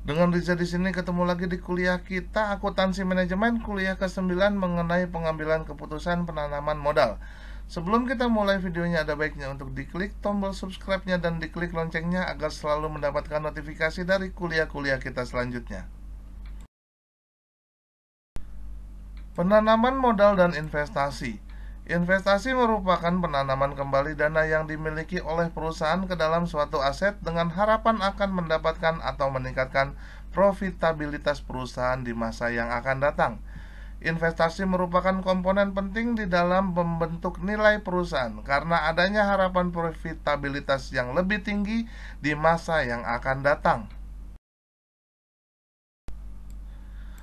Dengan Riza di sini ketemu lagi di kuliah kita akuntansi manajemen kuliah ke-9 mengenai pengambilan keputusan penanaman modal. Sebelum kita mulai videonya, ada baiknya untuk diklik tombol subscribe-nya dan diklik loncengnya agar selalu mendapatkan notifikasi dari kuliah-kuliah kita selanjutnya. Penanaman modal dan investasi. Investasi merupakan penanaman kembali dana yang dimiliki oleh perusahaan ke dalam suatu aset dengan harapan akan mendapatkan atau meningkatkan profitabilitas perusahaan di masa yang akan datang. Investasi merupakan komponen penting di dalam membentuk nilai perusahaan karena adanya harapan profitabilitas yang lebih tinggi di masa yang akan datang.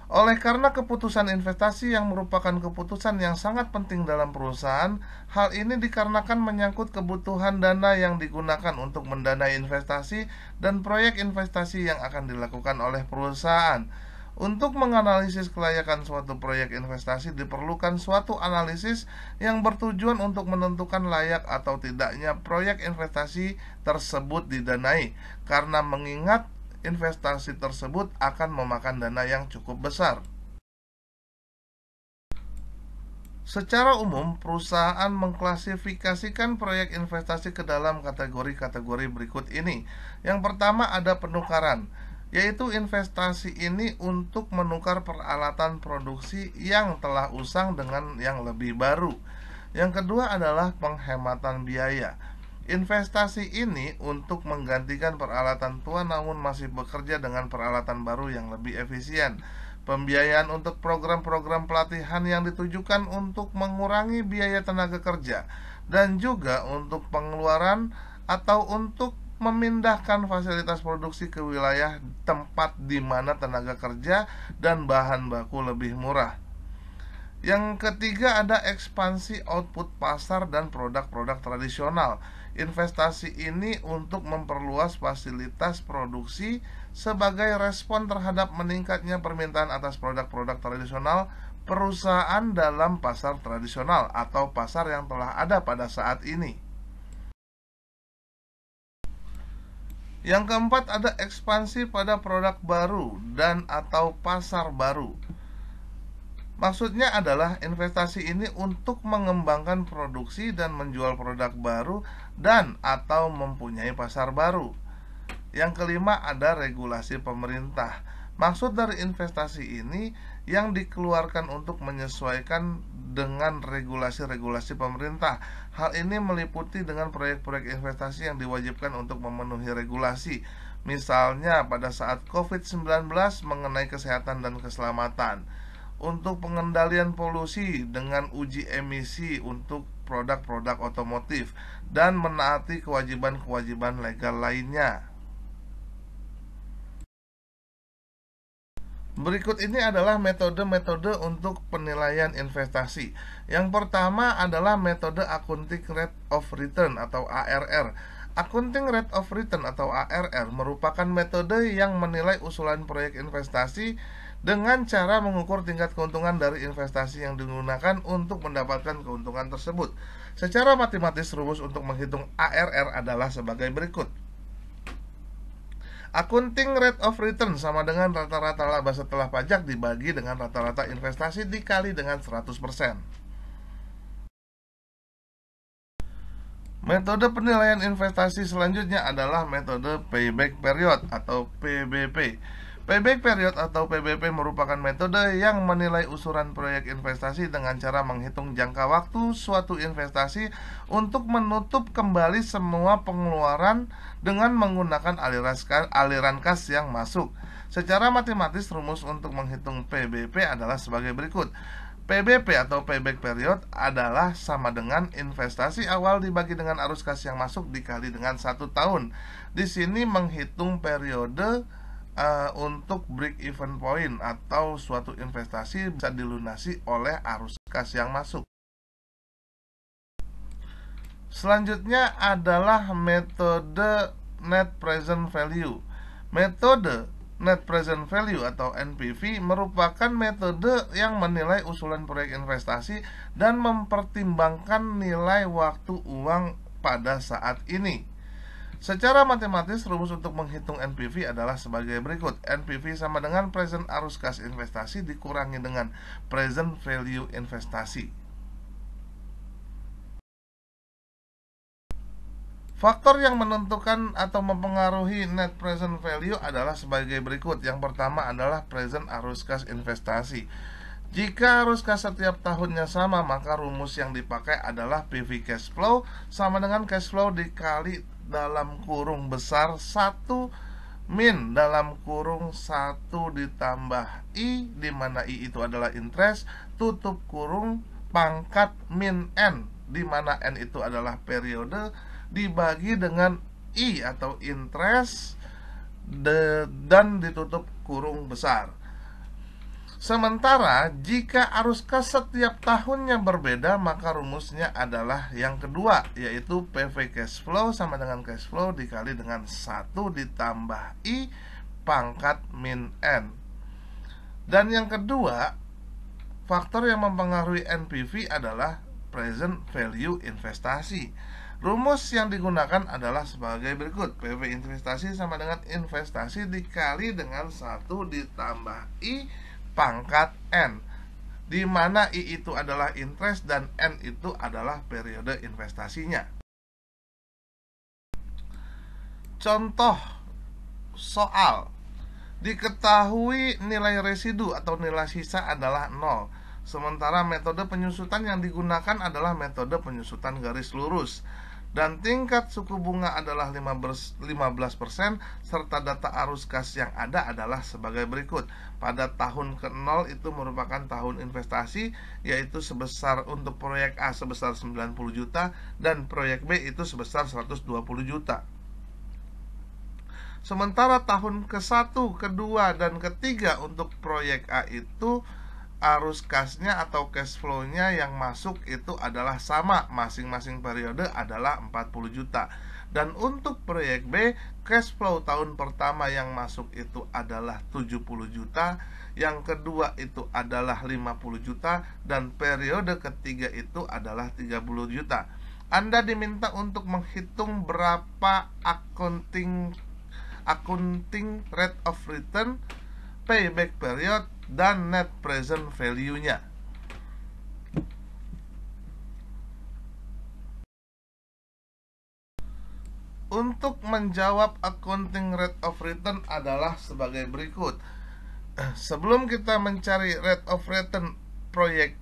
Oleh karena keputusan investasi yang merupakan keputusan yang sangat penting dalam perusahaan, hal ini dikarenakan menyangkut kebutuhan dana yang digunakan untuk mendanai investasi dan proyek investasi yang akan dilakukan oleh perusahaan. Untuk menganalisis kelayakan suatu proyek investasi diperlukan suatu analisis yang bertujuan untuk menentukan layak atau tidaknya proyek investasi tersebut didanai, karena mengingat investasi tersebut akan memakan dana yang cukup besar. Secara umum, perusahaan mengklasifikasikan proyek investasi ke dalam kategori-kategori berikut ini. Yang pertama ada penukaran, yaitu investasi ini untuk menukar peralatan produksi yang telah usang dengan yang lebih baru. Yang kedua adalah penghematan biaya. Investasi ini untuk menggantikan peralatan tua namun masih bekerja dengan peralatan baru yang lebih efisien. Pembiayaan untuk program-program pelatihan yang ditujukan untuk mengurangi biaya tenaga kerja, dan juga untuk pengeluaran atau untuk memindahkan fasilitas produksi ke wilayah tempat di mana tenaga kerja dan bahan baku lebih murah. Yang ketiga ada ekspansi output pasar dan produk-produk tradisional. Investasi ini untuk memperluas fasilitas produksi sebagai respon terhadap meningkatnya permintaan atas produk-produk tradisional perusahaan dalam pasar tradisional atau pasar yang telah ada pada saat ini. Yang keempat ada ekspansi pada produk baru dan atau pasar baru. Maksudnya adalah investasi ini untuk mengembangkan produksi dan menjual produk baru dan atau mempunyai pasar baru. Yang kelima ada regulasi pemerintah. Maksud dari investasi ini yang dikeluarkan untuk menyesuaikan dengan regulasi-regulasi pemerintah. Hal ini meliputi dengan proyek-proyek investasi yang diwajibkan untuk memenuhi regulasi. Misalnya pada saat COVID-19 mengenai kesehatan dan keselamatan. Untuk pengendalian polusi dengan uji emisi untuk produk-produk otomotif dan menaati kewajiban-kewajiban legal lainnya. Berikut ini adalah metode-metode untuk penilaian investasi. Yang pertama adalah metode Accounting Rate of Return atau ARR. Accounting Rate of Return atau ARR merupakan metode yang menilai usulan proyek investasi dengan cara mengukur tingkat keuntungan dari investasi yang digunakan untuk mendapatkan keuntungan tersebut. Secara matematis, rumus untuk menghitung ARR adalah sebagai berikut. Accounting Rate of Return sama dengan rata-rata laba setelah pajak dibagi dengan rata-rata investasi dikali dengan 100%. Metode penilaian investasi selanjutnya adalah metode Payback Period atau PBP. Payback Period atau PBP merupakan metode yang menilai usulan proyek investasi dengan cara menghitung jangka waktu suatu investasi untuk menutup kembali semua pengeluaran dengan menggunakan aliran kas yang masuk. Secara matematis, rumus untuk menghitung PBP adalah sebagai berikut. PBP atau Payback Period adalah sama dengan investasi awal dibagi dengan arus kas yang masuk dikali dengan 1 tahun. Di sini menghitung periode untuk break even point atau suatu investasi bisa dilunasi oleh arus kas yang masuk. Selanjutnya adalah metode Net Present Value. Metode Net Present Value atau NPV merupakan metode yang menilai usulan proyek investasi dan mempertimbangkan nilai waktu uang pada saat ini. Secara matematis, rumus untuk menghitung NPV adalah sebagai berikut. NPV sama dengan present arus kas investasi dikurangi dengan present value investasi. Faktor yang menentukan atau mempengaruhi net present value adalah sebagai berikut. Yang pertama adalah present arus kas investasi. Jika arus kas setiap tahunnya sama, maka rumus yang dipakai adalah PV cash flow sama dengan cash flow dikali dalam kurung besar 1 min dalam kurung 1 ditambah I, di mana I itu adalah interest, tutup kurung pangkat min N, di mana N itu adalah periode, dibagi dengan I atau interest dan ditutup kurung besar. Sementara jika arus kas setiap tahunnya berbeda, maka rumusnya adalah yang kedua, yaitu PV cash flow sama dengan cash flow dikali dengan 1 ditambah I pangkat min N. Dan yang kedua, faktor yang mempengaruhi NPV adalah present value investasi. Rumus yang digunakan adalah sebagai berikut. PV investasi sama dengan investasi dikali dengan 1 ditambah I pangkat N, di mana I itu adalah interest dan N itu adalah periode investasinya. Contoh soal. Diketahui nilai residu atau nilai sisa adalah 0. Sementara metode penyusutan yang digunakan adalah metode penyusutan garis lurus. Dan tingkat suku bunga adalah 15%, serta data arus kas yang ada adalah sebagai berikut. Pada tahun ke-0 itu merupakan tahun investasi, yaitu sebesar untuk proyek A sebesar 90 juta dan proyek B itu sebesar 120 juta. Sementara tahun ke-1, ke-2, dan ke-3 untuk proyek A itu arus kasnya atau cash flow-nya yang masuk itu adalah sama, masing-masing periode adalah 40 juta. Dan untuk proyek B, cash flow tahun pertama yang masuk itu adalah 70 juta, yang kedua itu adalah 50 juta, dan periode ketiga itu adalah 30 juta. Anda diminta untuk menghitung berapa accounting rate of return, payback period, dan net present value-nya. Untuk menjawab accounting rate of return adalah sebagai berikut. Sebelum kita mencari rate of return proyek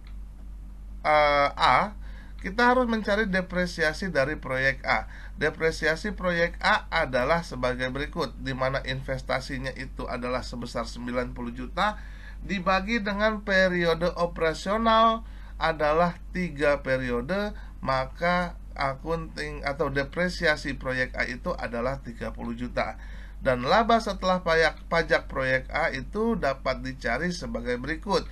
A, kita harus mencari depresiasi dari proyek A. Depresiasi proyek A adalah sebagai berikut, di mana investasinya itu adalah sebesar 90 juta dibagi dengan periode operasional adalah 3 periode, maka accounting atau depresiasi proyek A itu adalah 30 juta. Dan laba setelah pajak proyek A itu dapat dicari sebagai berikut.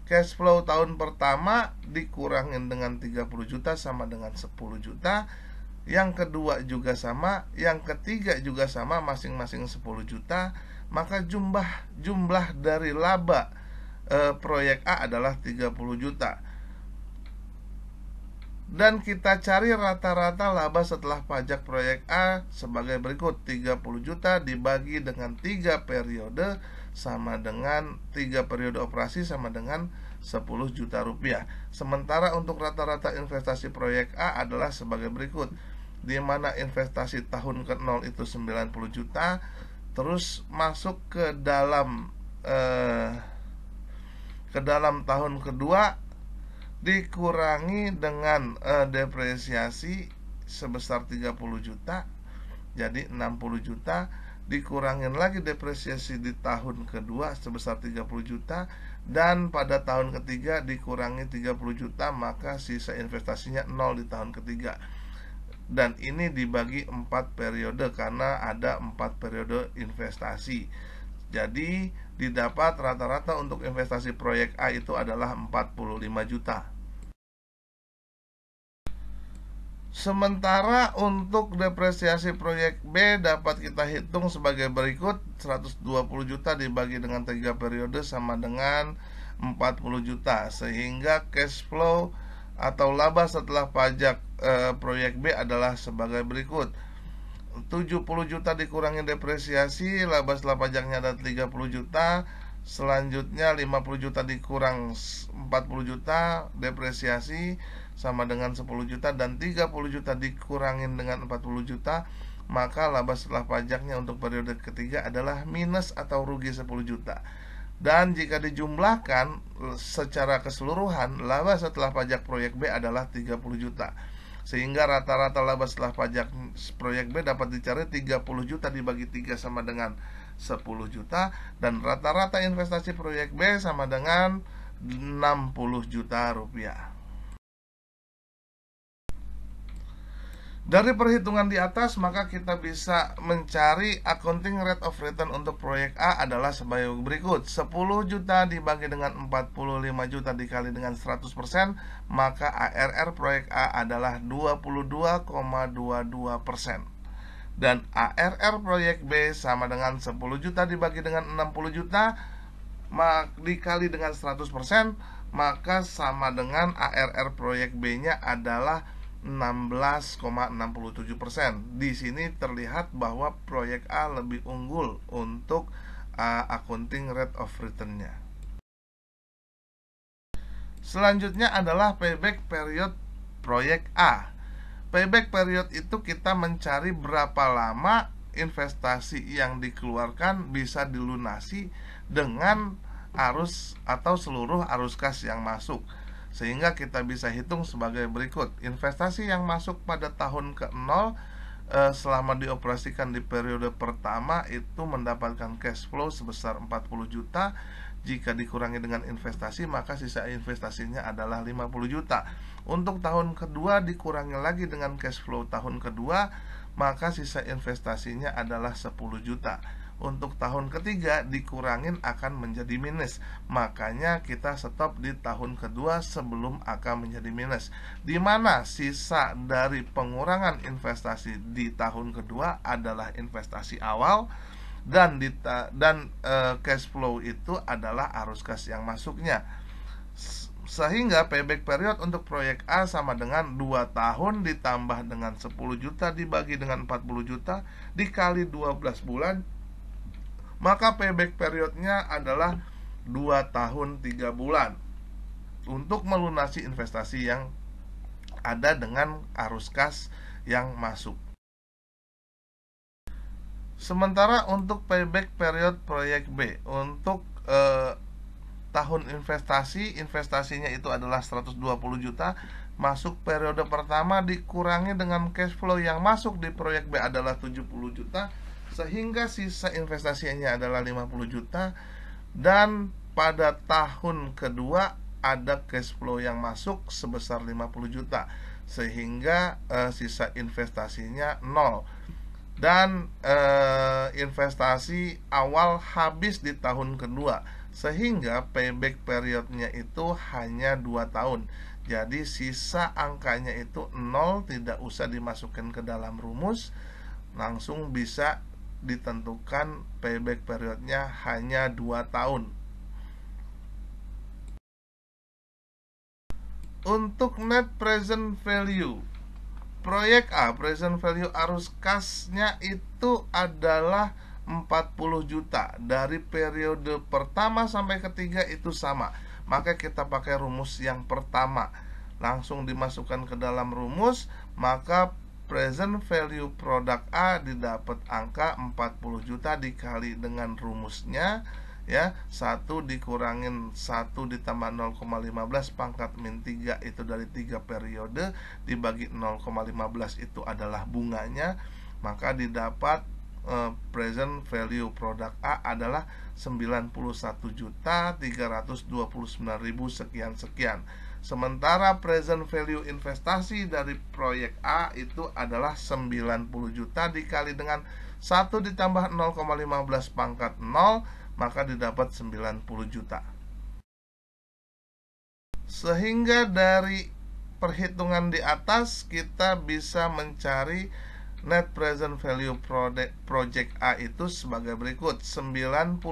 Cash flow tahun pertama dikurangin dengan 30 juta sama dengan 10 juta. Yang kedua juga sama, yang ketiga juga sama, masing-masing 10 juta. Maka jumlah dari laba proyek A adalah 30 juta. Dan kita cari rata-rata laba setelah pajak proyek A sebagai berikut. 30 juta dibagi dengan 3 periode sama dengan 3 periode operasi sama dengan 10 juta rupiah. Sementara untuk rata-rata investasi proyek A adalah sebagai berikut, di mana investasi tahun ke-0 itu 90 juta, terus masuk ke dalam tahun kedua dikurangi dengan depresiasi sebesar 30 juta, jadi 60 juta, dikurangin lagi depresiasi di tahun kedua sebesar 30 juta, dan pada tahun ketiga dikurangi 30 juta, maka sisa investasinya 0 di tahun ketiga. Dan ini dibagi 4 periode karena ada 4 periode investasi. Jadi didapat rata-rata untuk investasi proyek A itu adalah 45 juta. Sementara untuk depresiasi proyek B dapat kita hitung sebagai berikut. 120 juta dibagi dengan 3 periode sama dengan 40 juta. Sehingga cash flow atau laba setelah pajak proyek B adalah sebagai berikut. 70 juta dikurangi depresiasi, laba setelah pajaknya ada 30 juta. Selanjutnya 50 juta dikurang 40 juta, depresiasi sama dengan 10 juta, dan 30 juta dikurangin dengan 40 juta, maka laba setelah pajaknya untuk periode ketiga adalah minus atau rugi 10 juta. Dan jika dijumlahkan secara keseluruhan, laba setelah pajak proyek B adalah 30 juta. Sehingga rata-rata laba setelah pajak proyek B dapat dicari 30 juta dibagi 3 sama dengan 10 juta, dan rata-rata investasi proyek B sama dengan 60 juta rupiah. Dari perhitungan di atas, maka kita bisa mencari accounting rate of return untuk proyek A adalah sebagai berikut. 10 juta dibagi dengan 45 juta dikali dengan 100%, maka ARR proyek A adalah 22,22%. Dan ARR proyek B sama dengan 10 juta dibagi dengan 60 juta dikali dengan 100%, maka sama dengan ARR proyek B-nya adalah 16,67%. Di sini terlihat bahwa proyek A lebih unggul untuk accounting rate of return-nya. Selanjutnya adalah payback period proyek A. Payback period itu kita mencari berapa lama investasi yang dikeluarkan bisa dilunasi dengan arus atau seluruh arus kas yang masuk. Sehingga kita bisa hitung sebagai berikut. Investasi yang masuk pada tahun ke-0 selama dioperasikan di periode pertama itu mendapatkan cash flow sebesar 40 juta. Jika dikurangi dengan investasi, maka sisa investasinya adalah 50 juta. Untuk tahun kedua dikurangi lagi dengan cash flow tahun kedua, maka sisa investasinya adalah 10 juta. Untuk tahun ketiga dikurangin akan menjadi minus. Makanya kita stop di tahun kedua sebelum akan menjadi minus. Di mana sisa dari pengurangan investasi di tahun kedua adalah investasi awal, dan cash flow itu adalah arus kas yang masuknya. Sehingga payback period untuk proyek A sama dengan 2 tahun ditambah dengan 10 juta dibagi dengan 40 juta dikali 12 bulan, maka payback periodnya adalah 2 tahun 3 bulan untuk melunasi investasi yang ada dengan arus kas yang masuk. Sementara untuk payback period proyek B, untuk tahun investasinya itu adalah 120 juta. Masuk periode pertama dikurangi dengan cash flow yang masuk di proyek B adalah 70 juta, sehingga sisa investasinya adalah 50 juta. Dan pada tahun kedua ada cash flow yang masuk sebesar 50 juta, sehingga sisa investasinya 0. Dan investasi awal habis di tahun kedua, sehingga payback periodnya itu hanya 2 tahun. Jadi sisa angkanya itu 0, tidak usah dimasukkan ke dalam rumus, langsung bisa ditentukan payback periodnya hanya 2 tahun. Untuk net present value proyek A, present value arus kasnya itu adalah 40 juta. Dari periode pertama sampai ketiga itu sama. Maka kita pakai rumus yang pertama, langsung dimasukkan ke dalam rumus. Maka present value produk A didapat angka 40 juta dikali dengan rumusnya, ya, 1 dikurangin 1 ditambah 0,15 pangkat min 3 itu dari 3 periode dibagi 0,15 itu adalah bunganya, maka didapat present value produk A adalah 91.329.000 sekian. Sementara present value investasi dari proyek A itu adalah 90 juta dikali dengan 1 ditambah 0,15 pangkat 0, maka didapat 90 juta. Sehingga dari perhitungan di atas kita bisa mencari net present value project A itu sebagai berikut: 91.329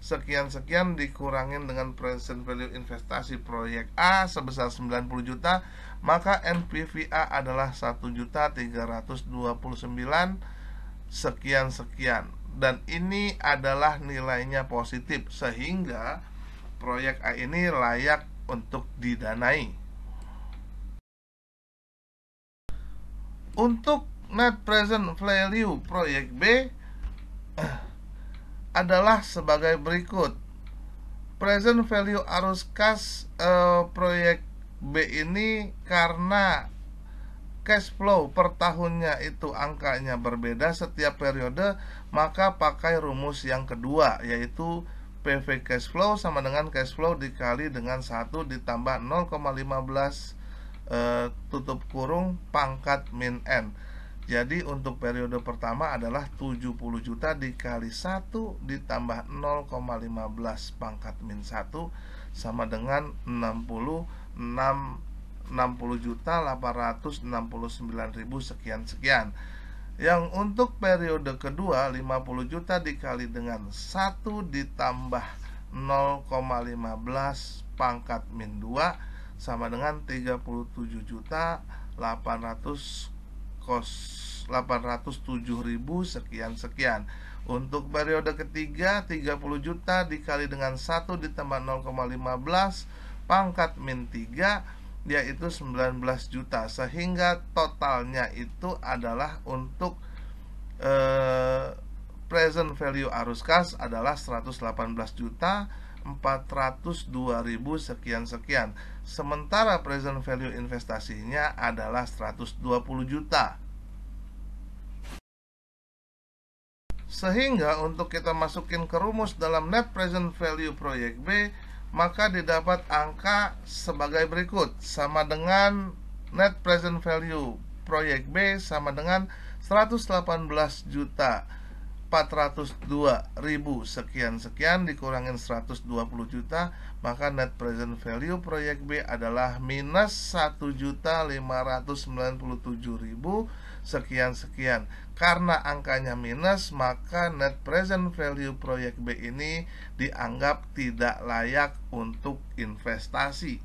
sekian-sekian dikurangin dengan present value investasi proyek A sebesar 90 juta, maka NPVA adalah 1.329 sekian-sekian. Dan ini adalah nilainya positif, sehingga proyek A ini layak untuk didanai. Untuk net present value proyek B adalah sebagai berikut. Present value arus kas proyek B ini karena cash flow per tahunnya itu angkanya berbeda setiap periode, maka pakai rumus yang kedua, yaitu PV cash flow sama dengan cash flow dikali dengan 1 ditambah 0,15 tutup kurung pangkat min N. Jadi untuk periode pertama adalah 70 juta dikali 1 ditambah 0,15 pangkat min 1 sama dengan 60.869.000 sekian-sekian. Yang untuk periode kedua 50 juta dikali dengan 1 ditambah 0,15 pangkat min 2 sama dengan 37.807.000 sekian-sekian. Untuk periode ketiga 30 juta dikali dengan 1 ditambah 0,15 pangkat min 3 yaitu 19 juta, sehingga totalnya itu adalah untuk present value arus kas adalah 118 juta 402.000 sekian-sekian. Sementara present value investasinya adalah 120 juta. Sehingga untuk kita masukin ke rumus dalam net present value proyek B, maka didapat angka sebagai berikut, sama dengan net present value proyek B sama dengan 118 juta 402.000 sekian-sekian dikurangin 120 juta, maka net present value proyek B adalah minus 1.597.000 sekian-sekian. Karena angkanya minus, maka net present value proyek B ini dianggap tidak layak untuk investasi.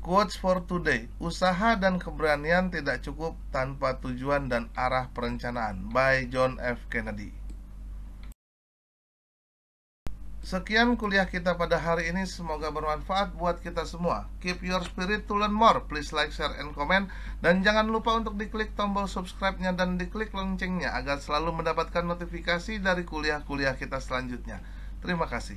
Quotes for today. Usaha dan keberanian tidak cukup tanpa tujuan dan arah perencanaan, by John F. Kennedy. Sekian kuliah kita pada hari ini, semoga bermanfaat buat kita semua. Keep your spirit to learn more. Please like, share, and comment. Dan jangan lupa untuk diklik tombol subscribe-nya dan diklik loncengnya agar selalu mendapatkan notifikasi dari kuliah-kuliah kita selanjutnya. Terima kasih.